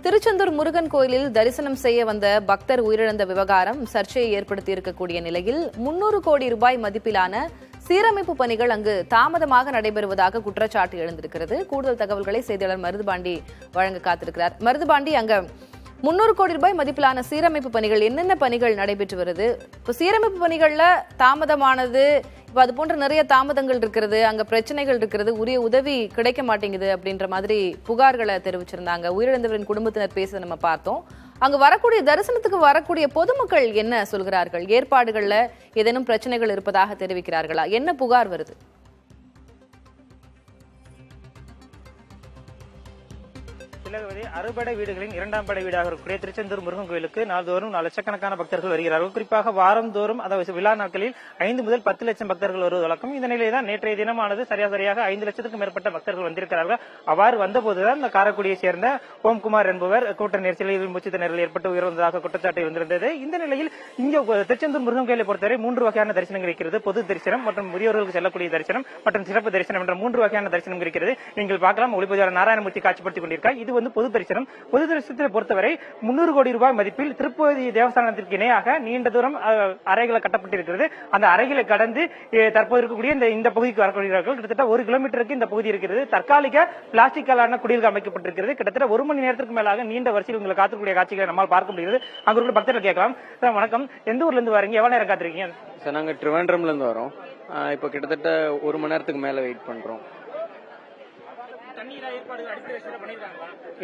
திருச்செந்தூர் முருகன் கோயிலில் தரிசனம் செய்ய வந்த பக்தர் உயிரிழந்த விவகாரம் சர்ச்சையை ஏற்படுத்தி இருக்கக்கூடிய நிலையில் 300 கோடி ரூபாய் மதிப்பிலான சீரமைப்பு பணிகள் அங்கு தாமதமாக நடைபெறுவதாக குற்றச்சாட்டு எழுந்திருக்கிறது. கூடுதல் தகவல்களை செய்தியாளர் மருதுபாண்டி வழங்க காத்திருக்கிறார். மருதுபாண்டி, அங்க 300 கோடி ரூபாய் மதிப்பிலான சீரமைப்பு பணிகள் என்னென்ன பணிகள் நடைபெற்று வருது? இப்போ சீரமைப்பு பணிகள்ல தாமதமானது, இப்போ அது போன்ற நிறைய தாமதங்கள் இருக்கிறது, அங்க பிரச்சனைகள் இருக்கிறது, உரிய உதவி கிடைக்க மாட்டேங்குது அப்படின்ற மாதிரி புகார்களை தெரிவிச்சிருந்தாங்க. உயிரிழந்தவரின் குடும்பத்தினர் பேச நம்ம பார்த்தோம். அங்க வரக்கூடிய தரிசனத்துக்கு வரக்கூடிய பொதுமக்கள் என்ன சொல்கிறார்கள்? ஏற்பாடுகள்ல ஏதேனும் பிரச்சனைகள் இருப்பதாக தெரிவிக்கிறார்களா? என்ன புகார் வருது? அறுபடை வீடுகளின் இரண்டாம் படை வீடாக இருக்கக்கூடிய திருச்செந்தூர் முருகன் கோயிலுக்கு நாள்தோறும் லட்சக்கணக்கான பக்தர்கள் வருகிறார்கள். குறிப்பாக வாரந்தோறும் அதாவது விழா நாட்களில் 5 முதல் 10 லட்சம் பக்தர்கள் வருவது வழக்கம். இந்த நிலையில்தான் நேற்றைய தினமானது சரியாக 5 லட்சத்துக்கும் மேற்பட்ட பக்தர்கள் வந்திருக்கிறார்கள். அவ்வாறு வந்தபோதுதான் இந்த காரைக்குடியை சேர்ந்த ஓம்குமார் என்பவர் கூட்ட நெரிசலில் மூச்சு திணறல் ஏற்பட்டு உயிரிழந்ததாக குற்றச்சாட்டு வந்திருந்தது. இந்த நிலையில் இங்கே திருச்செந்தூர் முருகன் கோயிலை பொறுத்தவரை 3 வகையான தரிசனங்கள் இருக்கிறது. பொது தரிசனம் மற்றும் முதியோர்களுக்கு செல்லக்கூடிய தரிசனம் மற்றும் சிறப்பு தரிசனம் என்ற 3 வகையான தரிசனம் இருக்கிறது. நீங்கள் பார்க்கலாம், ஒளிப்பதிவாளர் நாராயணமூர்த்தி காட்சிப்படுத்திக் கொண்டிருக்கார். இது பொது தரிசனம். பொது தரிசனத்தை பொறுத்தவரை 300 கோடி ரூபாய் மதிப்பில் திருப்பதி தேவஸ்தானத்திற்கு இணையாக நீண்ட தூரம் அறைகளை கட்டப்பட்டிருக்கிறது. அந்த அறைகளை கடந்து தற்போது இருக்கக்கூடிய இந்த பகுதிக்கு வரக்கூடியவர்கள் கிட்டத்தட்ட 1 கிலோமீட்டருக்கு இந்த பகுதி இருக்கிறது. தற்காலிக பிளாஸ்டிக்காலான குடில்கள் அமைக்கப்பட்டிருக்கிறது. கிட்டத்தட்ட 1 மணி நேரத்திற்கு மேலாக நீண்ட வரிசையில் உங்களை காத்துக்கூடிய காட்சிகளை நம்மால் பார்க்க முடிகிறது. அங்க உள்ள பக்தர்கள் கேட்கலாம். வணக்கம், எந்த ஊர்ல இருந்து வரீங்க? எவ்வளவு நேரம் காத்திருக்கீங்க? சார், நாங்க திருவேண்டரம்ல இருந்து வரோம். இப்ப கிட்டத்தட்ட 1 மணி நேரத்துக்கு மேல வெயிட் பண்றோம்.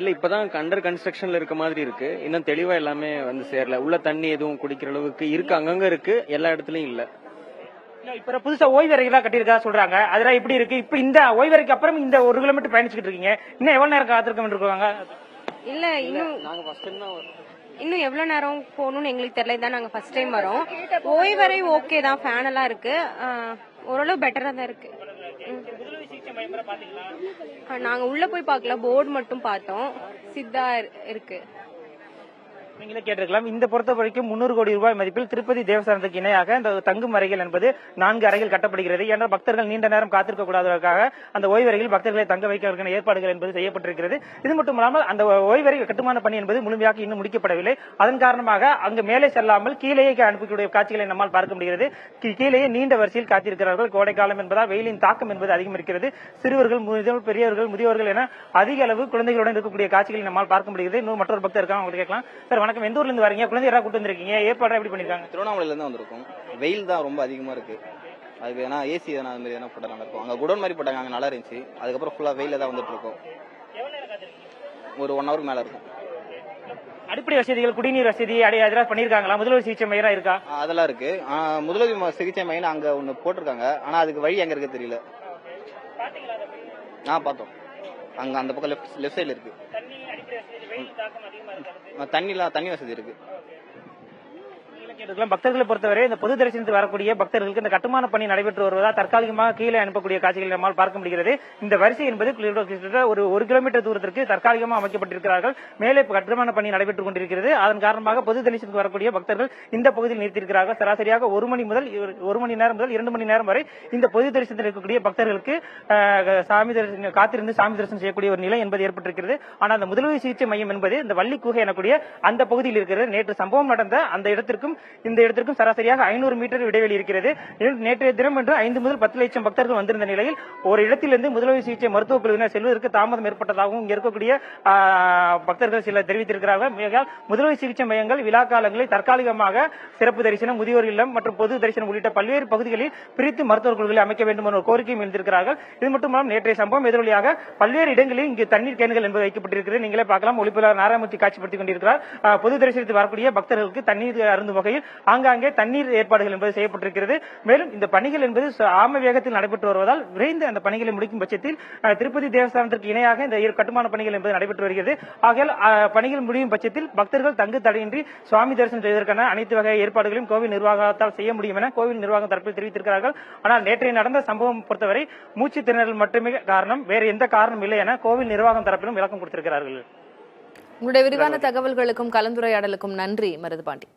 இல்ல, இப்பதான் அண்டர் கன்ஸ்ட்ரக்ஷன்ல இருக்க மாதிரி இருக்கு. இன்னும் தெளிவா எல்லாமே வந்து சேரல. உள்ள தண்ணி எதுவும் குடிக்கிற அளவுக்கு இருக்கு, அங்கங்க இருக்கு, எல்லா இடத்துலயும் இல்ல. இப்ப புதுசா ஓய்வறைகளா கட்டியிருக்கா சொல்றாங்க. அதெல்லாம் எப்படி இருக்கு? இப்ப இந்த ஓய்வறைக்கு அப்புறம் இந்த 1 கிலோமீட்டர் பயணிச்சுட்டு இருக்கீங்க. இன்னும் எவ்வளவு நேரம் காத்திருக்க இருக்காங்க? இல்ல, இன்னும் எவ்வளவு நேரம் போகணும்னு எங்களுக்கு தெரியல. தான் நாங்க ஃபர்ஸ்ட் டைம் வரோம். ஓய்வறை ஓகே தான், ஃபேன் எல்லாம் இருக்கு, ஓரளவு பெட்டரா தான் இருக்கு. நாங்க உள்ள போய் பார்க்கல, போர்டு மட்டும் பார்த்தோம். சித்தா இருக்கு. நீங்களே கேட்டிருக்கலாம். இந்த பொறுத்த வரைக்கும் 300 கோடி ரூபாய் மதிப்பில் திருப்பதி தேவஸ்தானத்துக்கு இணையாக இந்த தங்கும் அறைகள் என்பது 4 அறைகள் கட்டப்படுகிறது. ஏனால் பக்தர்கள் நீண்ட நேரம் காத்திருக்க கூடாததற்காக அந்த ஓய்வறையில் பக்தர்களை தங்க வைக்க ஏற்பாடுகள் என்பது செய்யப்பட்டிருக்கிறது. இது மட்டுமல்லாமல் அந்த ஓய்வறை கட்டுமான பணி என்பது முழுமையாக இன்னும் முடிக்கப்படவில்லை. அதன் காரணமாக அங்கு மேலே செல்லாமல் கீழேயே அனுப்பக்கூடிய காட்சிகளை நம்மால் பார்க்க முடிகிறது. கீழேயே நீண்ட வரிசையில் காத்திருக்கிறார்கள். கோடை காலம் என்பதால் வெயிலின் தாக்கம் என்பது அதிகம் இருக்கிறது. சிறுவர்கள், பெரியவர்கள், முதியோர்கள் என அதிக அளவு குழந்தைகளுடன் இருக்கக்கூடிய காட்சிகளை நம்மால் பார்க்க முடிகிறது. இன்னும் மற்றொரு பக்தர் இருக்காங்க, அவங்க கேட்கலாம். சார் வணக்கம், எந்த ஊர்ல இருந்து வரீங்க? குழந்தை யாரா கூட்டு வந்திருக்கீங்க? ஏற்பாடு எப்படி பண்ணிருக்காங்க? திருவண்ணாமலையில இருந்து வந்திருக்கோம். வெயில் தான் ரொம்ப அதிகமா இருக்கு. அதுக்கு ஏன்னா ஏசி அது மாதிரி எதனா போட்டா நல்லா இருக்கும். அங்க குடோன் மாதிரி போட்டாங்க, அங்க நல்லா இருந்துச்சு. அதுக்கப்புறம் ஃபுல்லா வெயில தான் வந்துட்டு இருக்கோம். ஒரு 1 ஹவருக்கு மேல இருக்கும். அடிப்படை வசதிகள், குடிநீர் வசதி அதெல்லாம் பண்ணிருக்காங்களா? முதல்வர் சிகிச்சை மையம் இருக்கா? அதெல்லாம் இருக்கு. முதல்வர் சிகிச்சை மையம் அங்க ஒண்ணு போட்டிருக்காங்க. ஆனா அதுக்கு வழி எங்க இருக்கு தெரியல. பார்த்தோம், அங்க அந்த பக்கம் லெஃப்ட் சைடுல இருக்கு. தண்ணி வசதி இருக்கு. பக்தர்களை பொறுத்தவரை இந்த பொது தரிசனத்தில் வரக்கூடிய பக்தர்களுக்கு இந்த கட்டுமான பணி நடைபெற்று வருவதால் தற்காலிகமாக கீழே அனுப்பக்கூடிய காட்சிகளை நம்மால் பார்க்க முடிகிறது. இந்த வரிசை என்பது ஒரு 1 கிலோமீட்டர் தூரத்திற்கு தற்காலிகமாக அமைக்கப்பட்டிருக்கிறார்கள். மேலே கட்டுமான பணி நடைபெற்றுக் கொண்டிருக்கிறது. அதன் காரணமாக பொது தரிசனத்துக்கு வரக்கூடிய பக்தர்கள் இந்த பகுதியில் நிறுத்தியிருக்கிறார்கள். சராசரியாக 1 மணி நேரம் முதல் 2 மணி நேரம் வரை இந்த பொது தரிசனத்தில் இருக்கக்கூடிய பக்தர்களுக்கு காத்திருந்து சாமி தரிசனம் செய்யக்கூடிய ஒரு நிலை என்பது ஏற்பட்டிருக்கிறது. ஆனால் அந்த முதலுதவி சிகிச்சை மையம் என்பது இந்த வள்ளி குகை எனக்கூடிய அந்த பகுதியில் இருக்கிறது. நேற்று சம்பவம் நடந்த அந்த இடத்திற்கும் இந்த இடத்திற்கும் சராசரியாக 500 மீட்டர் இடைவெளி இருக்கிறது. நேற்றைய தினம் என்று 5 முதல் 10 லட்சம் பக்தர்கள் வந்திருந்த நிலையில் ஒரு இடத்திலிருந்து முதலுதவி சிகிச்சை மருத்துவ குழுவினர் செல்வதற்கு தாமதம் ஏற்பட்டதாகவும் இங்க இருக்கக்கூடிய பக்தர்கள் சிலர் தெரிவித்திருக்கிறார்கள். முதலுதவி சிகிச்சை மையங்கள் விழா காலங்களில் தற்காலிகமாக சிறப்பு தரிசனம், முதியோர் இல்லம் மற்றும் பொது தரிசனம் உள்ளிட்ட பல்வேறு பகுதிகளில் பிரித்து மருத்துவ குழுக்களை அமைக்க வேண்டும் என்ற ஒரு கோரிக்கையும் எழுந்திருக்கிறார்கள். இது மட்டுமல்லாமல் நேற்றைய சம்பவம் எதிரொலியாக பல்வேறு இடங்களில் இங்கு தண்ணீர் கேன்கள் என்பது வைக்கப்பட்டிருக்கிறது. நீங்களே பார்க்கலாம், ஒளிப்பதிவாளர் நாராயணமூர்த்தி காட்சிப்படுத்திக் கொண்டிருக்கிறார். பொது தரிசனத்தில் வரக்கூடிய பக்தர்களுக்கு தண்ணீர் அருந்தும் வகையில் ஆங்காங்கே தண்ணீர் ஏற்பாடுகள் என்பது செய்யப்பட்டிருக்கிறது. மேலும் இந்த பணிகள் என்பது ஆம வேகத்தில் நடைபெற்று வருவதால் விரைந்து அந்த பணிகளை முடிக்கும் பட்சத்தில் திருப்பதி தேவஸ்தானத்திற்கு இணையாக இந்த கட்டுமான பணிகள் என்பது நடைபெற்று வருகிறது. ஆகையால் பணிகள் முடியும் பட்சத்தில் பக்தர்கள் தங்கு தடையின்றி சுவாமி தரிசனம் செய்வதற்கான அனைத்து வகை ஏற்பாடுகளையும் கோவில் நிர்வாகத்தால் செய்ய முடியும் என கோவில் நிர்வாகம் தரப்பில் தெரிவித்திருக்கிறார்கள். ஆனால் நேற்றைய நடந்த சம்பவம் பொறுத்தவரை மூச்சு திணறல் மட்டுமே காரணம், வேறு எந்த காரணம் இல்லை என கோவில் நிர்வாகம் தரப்பிலும் விளக்கம் கொடுத்திருக்கிறார்கள். உங்களுடைய விரிவான தகவல்களுக்கும் கலந்துரையாடலுக்கும் நன்றி மருதுபாண்டி.